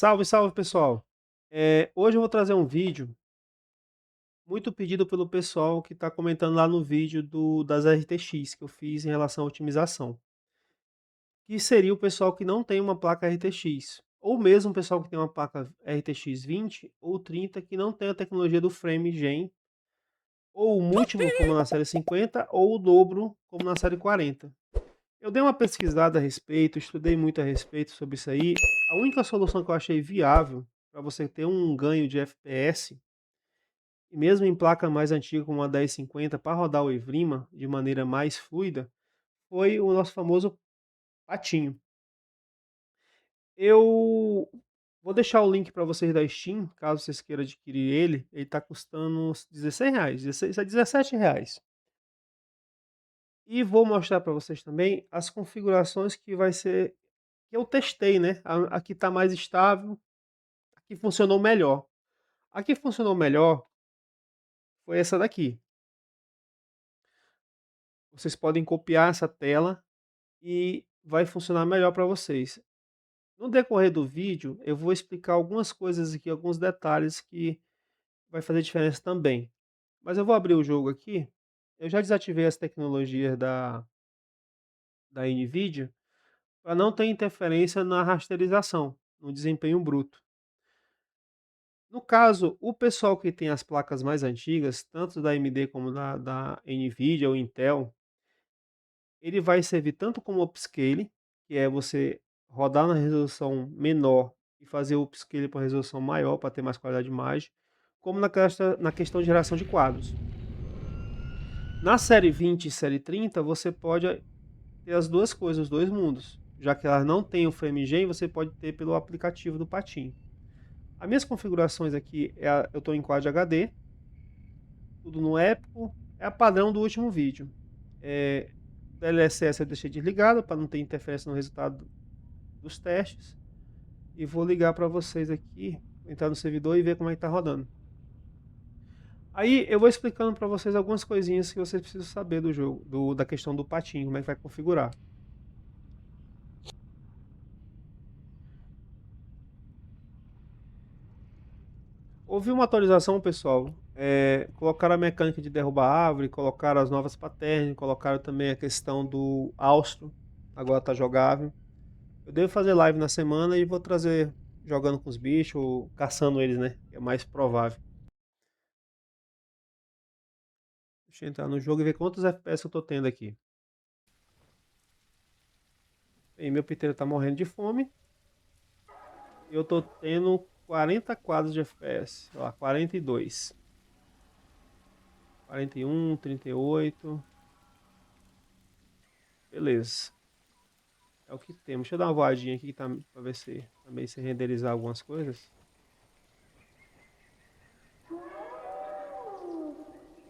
Salve, salve pessoal! Hoje eu vou trazer um vídeo muito pedido pelo pessoal que está comentando lá no vídeo das RTX que eu fiz em relação à otimização. Que seria o pessoal que não tem uma placa RTX, ou mesmo o pessoal que tem uma placa RTX 20 ou 30 que não tem a tecnologia do Frame Gen, ou o múltiplo como na série 50, ou o dobro como na série 40. Eu dei uma pesquisada a respeito, estudei muito a respeito sobre isso aí. A única solução que eu achei viável para você ter um ganho de FPS, e mesmo em placa mais antiga como a 1050, para rodar o Evrima de maneira mais fluida, foi o nosso famoso patinho. Eu vou deixar o link para vocês da Steam, caso vocês queiram adquirir ele. Ele está custando uns R$ 16, 16 a R$ 17. E vou mostrar para vocês também as configurações que vai ser que eu testei, né? Aqui está mais estável, aqui funcionou melhor. A que funcionou melhor foi essa daqui. Vocês podem copiar essa tela e vai funcionar melhor para vocês. No decorrer do vídeo, eu vou explicar algumas coisas aqui, alguns detalhes que vai fazer diferença também. Mas eu vou abrir o jogo aqui. Eu já desativei as tecnologias da NVIDIA para não ter interferência na rasterização, no desempenho bruto. No caso, o pessoal que tem as placas mais antigas, tanto da AMD como da NVIDIA ou Intel, ele vai servir tanto como upscale, que é você rodar na resolução menor e fazer o upscale para resolução maior, para ter mais qualidade de imagem, como na questão de geração de quadros. Na série 20 e série 30, você pode ter as duas coisas, os dois mundos. Já que elas não têm o FrameGen, você pode ter pelo aplicativo do Patinho. As minhas configurações aqui, eu estou em Quad HD, tudo no épico, é a padrão do último vídeo. DLSS eu deixei desligado para não ter interferência no resultado dos testes. E vou ligar para vocês aqui, entrar no servidor e ver como é que está rodando. Aí eu vou explicando para vocês algumas coisinhas que vocês precisam saber do jogo, da questão do patinho, como é que vai configurar. Houve uma atualização, pessoal. Colocaram a mecânica de derrubar árvore, colocaram as novas patterns, colocaram também a questão do austro, agora está jogável. Eu devo fazer live na semana e vou trazer jogando com os bichos, ou caçando eles, né? É mais provável. Deixa eu entrar no jogo e ver quantos FPS eu tô tendo aqui. Bem, meu piteiro tá morrendo de fome. E eu tô tendo 40 quadros de FPS. Ó, 42. 41, 38. Beleza. É o que temos. Deixa eu dar uma voadinha aqui pra ver se também se renderizar algumas coisas.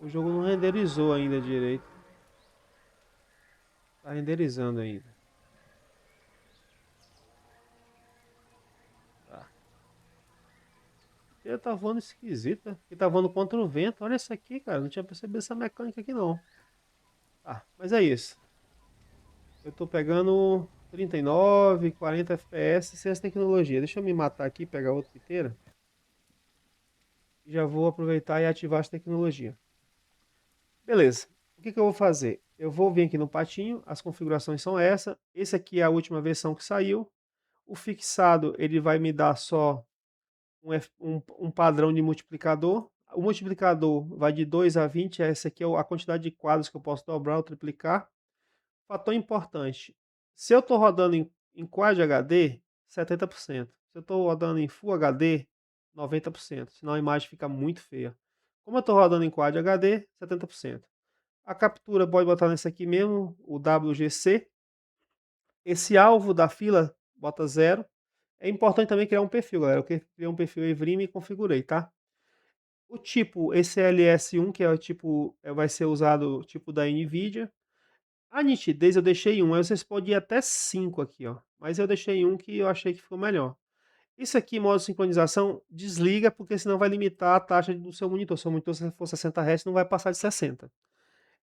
O jogo não renderizou ainda direito. Tá renderizando ainda. Tá. Ele tá voando esquisita. Ele tá voando contra o vento. Olha isso aqui, cara. Não tinha percebido essa mecânica aqui não. Tá, mas é isso. Eu tô pegando 39, 40 FPS sem essa tecnologia. Deixa eu me matar aqui, pegar outra piteira. E já vou aproveitar e ativar essa tecnologia. Beleza. O que eu vou fazer? Eu vou vir aqui no patinho, as configurações são essa. Esse aqui é a última versão que saiu. O fixado, ele vai me dar só um padrão de multiplicador. O multiplicador vai de 2 a 20. Essa aqui é a quantidade de quadros que eu posso dobrar ou triplicar. Fator importante. Se eu estou rodando em Quad HD, 70%. Se eu estou rodando em Full HD, 90%. Senão a imagem fica muito feia. Como eu estou rodando em Quad HD, 70%. A captura pode botar nesse aqui mesmo, o WGC. Esse alvo da fila, bota 0. É importante também criar um perfil, galera. Eu criei um perfil Evrim e configurei, tá? O tipo, esse LS1, que é o tipo, vai ser usado tipo da NVIDIA. A nitidez eu deixei 1, aí vocês podem ir até 5 aqui, ó. Mas eu deixei 1 que eu achei que ficou melhor. Isso aqui, modo sincronização, desliga, porque senão vai limitar a taxa do seu monitor. Se o monitor for 60 Hz, não vai passar de 60.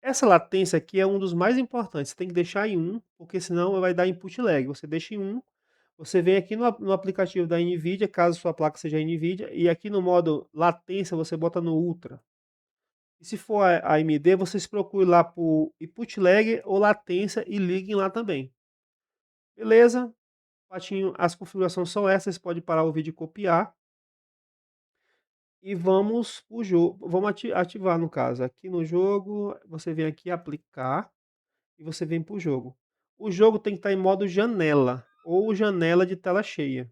Essa latência aqui é um dos mais importantes. Você tem que deixar em 1, porque senão vai dar input lag. Você deixa em 1, Você vem aqui no aplicativo da NVIDIA, caso sua placa seja NVIDIA, e aqui no modo latência você bota no Ultra. E se for a AMD, vocês procurem lá por input lag ou latência e liguem lá também. Beleza? Patinho, as configurações são essas, pode parar o vídeo e copiar. E vamos pro jogo, vamos ativar no caso. Aqui no jogo, você vem aqui aplicar e você vem pro jogo. O jogo tem que estar em modo janela ou janela de tela cheia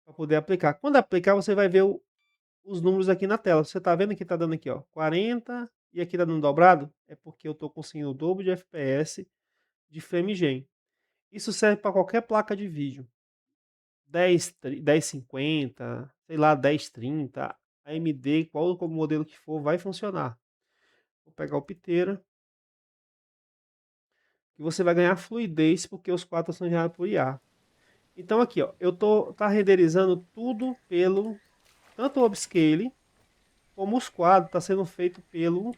para poder aplicar. Quando aplicar, você vai ver os números aqui na tela. Você tá vendo que tá dando aqui, ó, 40 e aqui tá dando dobrado? É porque eu tô conseguindo o dobro de FPS de frame gen. Isso serve para qualquer placa de vídeo. 1050, sei lá, 1030, AMD, qual o modelo que for, vai funcionar. Vou pegar o piteira. E você vai ganhar fluidez porque os quadros são gerados por IA. Então aqui, ó, tá renderizando tudo tanto o upscale como os quadros tá sendo feito pelo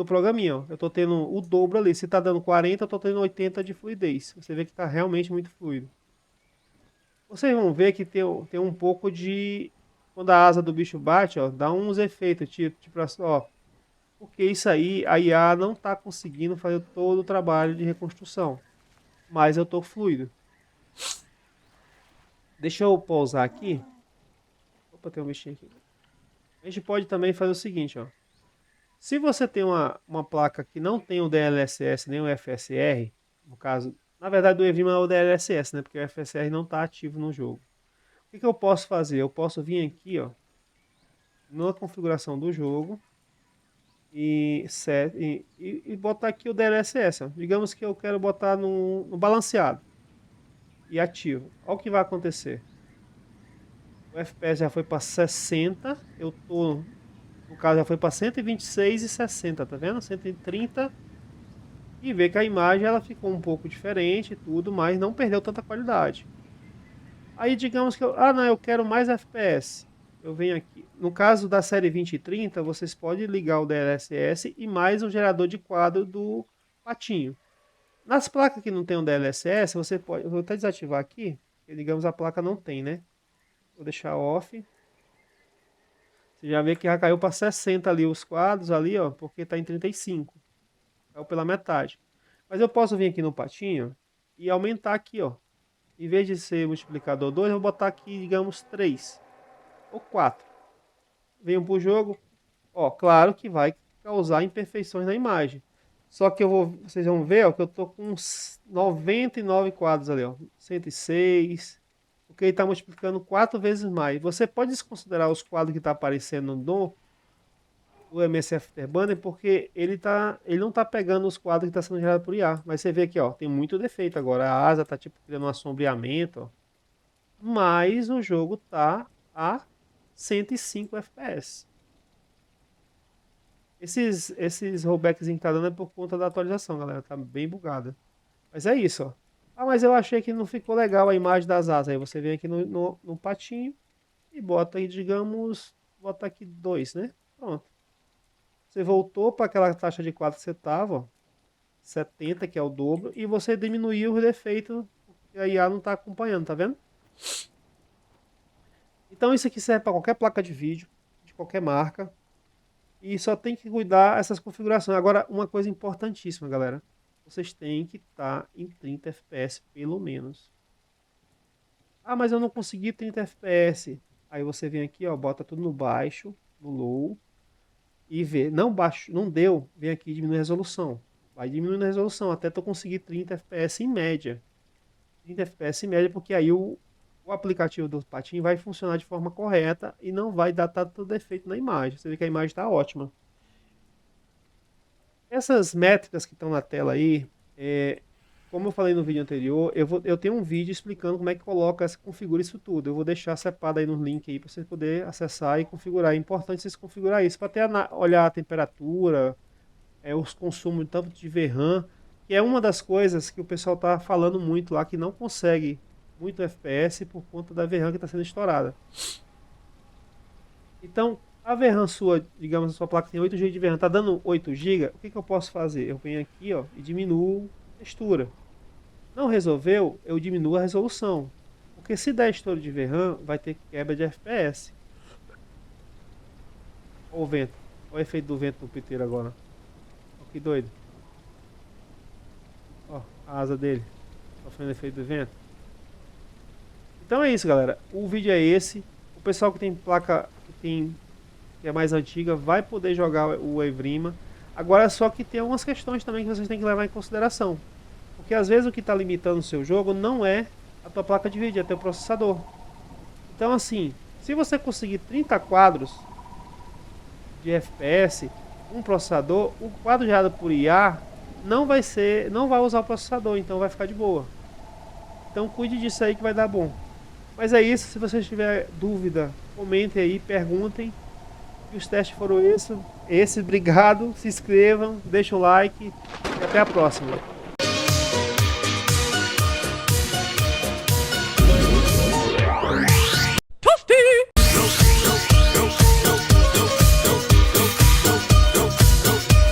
programinha, ó. Eu tô tendo o dobro ali. Se tá dando 40, eu tô tendo 80 de fluidez. Você vê que tá realmente muito fluido. Vocês vão ver que tem um pouco de... Quando a asa do bicho bate, ó, dá uns efeitos, tipo assim, ó. Porque isso aí, a IA não tá conseguindo fazer todo o trabalho de reconstrução. Mas eu tô fluido. Deixa eu pausar aqui. Opa, tem um bichinho aqui. A gente pode também fazer o seguinte, ó. Se você tem uma placa que não tem o DLSS nem o FSR, no caso, na verdade o EVIMA é o DLSS, né? Porque o FSR não está ativo no jogo. O que eu posso fazer? Eu posso vir aqui, ó, na configuração do jogo e botar aqui o DLSS. Ó. Digamos que eu quero botar no balanceado e ativo. Olha o que vai acontecer. O FPS já foi para 60, eu tô, no caso já foi para 126 e 60, tá vendo? 130 e ver que a imagem ela ficou um pouco diferente e tudo, mas não perdeu tanta qualidade. Aí digamos que eu quero mais FPS. Eu venho aqui. No caso da série 2030, vocês podem ligar o DLSS e mais um gerador de quadro do patinho. Nas placas que não tem um DLSS, você pode, eu vou até desativar aqui, porque, digamos a placa não tem, né? Vou deixar off. Você já vê que já caiu para 60 ali os quadros ali, ó, porque está em 35. Caiu pela metade. Mas eu posso vir aqui no patinho e aumentar aqui, ó. Em vez de ser multiplicador 2, eu vou botar aqui, digamos, 3 ou 4. Venho para o jogo. Ó, claro que vai causar imperfeições na imagem. Só que vocês vão ver, ó, que eu tô com uns 99 quadros ali, ó. 106. Porque ele está multiplicando 4 vezes mais. Você pode desconsiderar os quadros que está aparecendo do MS Afterburner, porque ele não tá pegando os quadros que está sendo gerado por IA. Mas você vê aqui, ó, tem muito defeito agora. A asa tá tipo criando um assombreamento, ó. Mas o jogo tá a 105 FPS. Esses rollbacks que tá dando é por conta da atualização, galera. Tá bem bugada. Mas é isso, ó. Ah, mas eu achei que não ficou legal a imagem das asas. Aí você vem aqui no patinho e bota aí, digamos, bota aqui 2, né? Pronto. Você voltou para aquela taxa de quadro que você estava, ó, 70, que é o dobro, e você diminuiu o defeito que a IA não está acompanhando, tá vendo? Então isso aqui serve para qualquer placa de vídeo, de qualquer marca, e só tem que cuidar essas configurações. Agora, uma coisa importantíssima, galera, vocês têm que estar em 30 FPS pelo menos. Ah, mas eu não consegui 30 FPS. Aí você vem aqui, ó, bota tudo no baixo, no low, e vê. Não baixo, não deu, vem aqui e diminui a resolução. Vai diminuindo a resolução até tu conseguir 30 FPS em média. 30 FPS em média, porque aí o aplicativo do patinho vai funcionar de forma correta e não vai dar tanto defeito na imagem. Você vê que a imagem está ótima. Essas métricas que estão na tela aí, como eu falei no vídeo anterior, eu tenho um vídeo explicando como é que coloca, configura isso tudo. Eu vou deixar separado aí no link aí para você poder acessar e configurar. É importante vocês configurar isso para até olhar a temperatura, os consumos tanto de VRAM, que é uma das coisas que o pessoal está falando muito lá, que não consegue muito FPS por conta da VRAM que está sendo estourada. Então, a VRAM sua, digamos, a sua placa tem 8 GB de VRAM, está dando 8 GB, o que eu posso fazer? Eu venho aqui, ó, e diminuo a textura. Não resolveu, eu diminuo a resolução. Porque se der estouro de VRAM, vai ter quebra de FPS. Olha o vento. Olha o efeito do vento no piteiro agora. Olha que doido. Ó, a asa dele. Sofrendo efeito do vento. Então é isso, galera. O vídeo é esse. O pessoal que tem placa que é mais antiga vai poder jogar o Evrima. Agora só que tem algumas questões também que vocês têm que levar em consideração. Porque às vezes o que está limitando o seu jogo não é a tua placa de vídeo, é teu processador. Então assim, se você conseguir 30 quadros de FPS, um processador, o quadro gerado por IA não vai usar o processador, então vai ficar de boa. Então cuide disso aí que vai dar bom. Mas é isso, se vocês tiverem dúvida, comentem aí, perguntem. E os testes foram esses. Obrigado, se inscrevam, deixem o like e até a próxima.